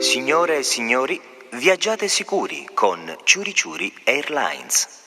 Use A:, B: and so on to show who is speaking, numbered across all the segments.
A: Signore e signori, viaggiate sicuri con Ciuri Ciuri Airlines.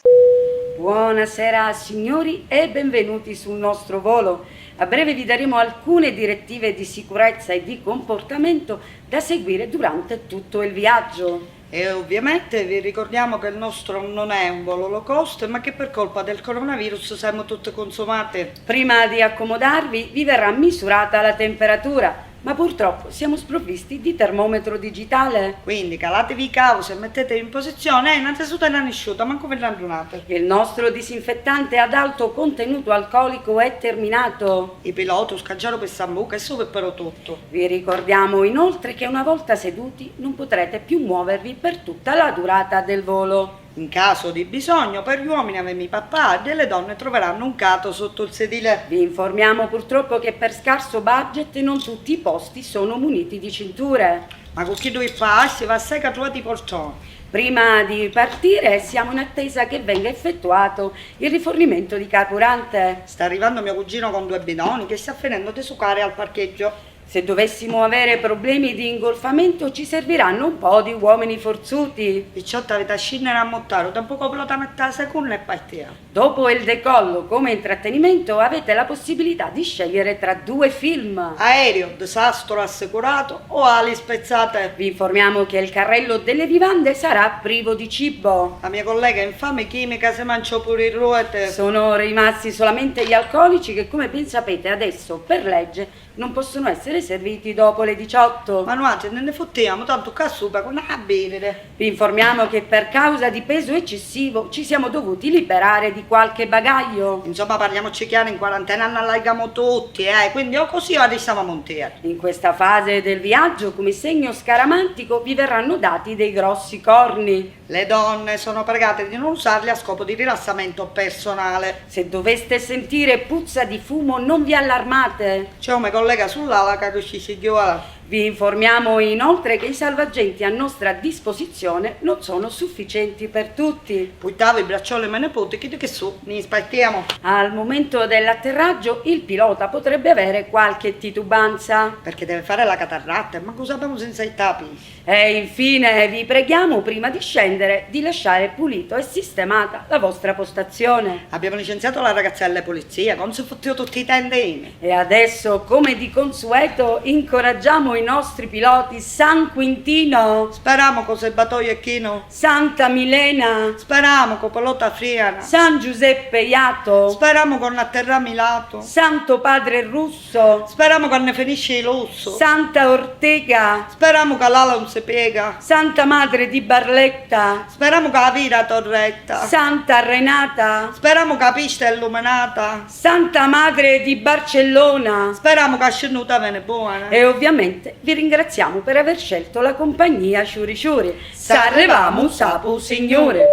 B: Buonasera signori e benvenuti sul nostro volo. A breve vi daremo alcune direttive di sicurezza e di comportamento da seguire durante tutto il viaggio.
C: E ovviamente vi ricordiamo che il nostro non è un volo low cost, ma che per colpa del coronavirus siamo tutte consumate.
B: Prima di accomodarvi vi verrà misurata la temperatura, ma purtroppo siamo sprovvisti di termometro digitale.
C: Quindi calatevi i cavus e mettetevi in posizione e una tessuta asciutta, manco ve l'andronate.
B: Il nostro disinfettante ad alto contenuto alcolico è terminato.
C: I piloti scaggiano per Sambuca e su per tutto.
B: Vi ricordiamo inoltre che una volta seduti non potrete più muovervi per tutta la durata del volo.
C: In caso di bisogno, per gli uomini avemi i papà e le donne troveranno un cato sotto il sedile.
B: Vi informiamo purtroppo che per scarso budget non tutti i posti sono muniti di cinture.
C: Ma con chi due passi va a secca trovati i poltroni.
B: Prima di partire siamo in attesa che venga effettuato il rifornimento di carburante.
C: Sta arrivando mio cugino con 2 bidoni che sta finendo di sucare al parcheggio.
B: Se dovessimo avere problemi di ingolfamento ci serviranno un po' di uomini forzuti.
C: Picciotta avete a scendere a montare, tampoco pilota metà seconda e partiamo.
B: Dopo il decollo come intrattenimento avete la possibilità di scegliere tra 2 film.
C: Aereo, disastro assicurato o ali spezzate?
B: Vi informiamo che il carrello delle vivande sarà privo di cibo.
C: La mia collega infame chimica si mangiò pure il ruote.
B: Sono rimasti solamente gli alcolici che, come ben sapete, adesso per legge non possono essere serviti dopo le 18.
C: Ma noi ne fottiamo tanto cassupa con a bere.
B: Vi informiamo che per causa di peso eccessivo ci siamo dovuti liberare di qualche bagaglio.
C: Insomma, parliamoci chiaro, in quarantena allarghiamo tutti, quindi o così o restiamo a montere.
B: In questa fase del viaggio, come segno scaramantico, vi verranno dati dei grossi corni.
C: Le donne sono pregate di non usarli a scopo di rilassamento personale.
B: Se doveste sentire puzza di fumo, non vi allarmate.
C: C'è un mio collega sull'ala che riuscisce a
B: Vi informiamo inoltre che i salvagenti a nostra disposizione non sono sufficienti per tutti.
C: Puttavo i braccioli ai miei nipoti, che su, ne aspettiamo.
B: Al momento dell'atterraggio il pilota potrebbe avere qualche titubanza.
C: Perché deve fare la catarrata, ma cosa abbiamo senza i tapi?
B: E infine vi preghiamo prima di scendere di lasciare pulito e sistemata la vostra postazione.
C: Abbiamo licenziato la ragazzella polizia, come se fossero tutti i tendini.
B: E adesso, come di consueto, incoraggiamo i nostri piloti San Quintino,
C: Speriamo con Sebatoio e Chino.
B: Santa Milena,
C: Speriamo con Pelota Friana.
B: San Giuseppe Iato,
C: Speriamo con Atterra Milato.
B: Santo Padre Russo,
C: Speriamo che ne finisce il lusso.
B: Santa Ortega,
C: Speriamo che l'ala non si piega.
B: Santa Madre di Barletta,
C: Speriamo che la vita torretta.
B: Santa Renata,
C: Speriamo che la pista è illuminata.
B: Santa Madre di Barcellona.
C: Speriamo che la scenuta ve ne buona.
B: E ovviamente vi ringraziamo per aver scelto la compagnia Ciuri Ciuri. S'arrevamo, sapu signore.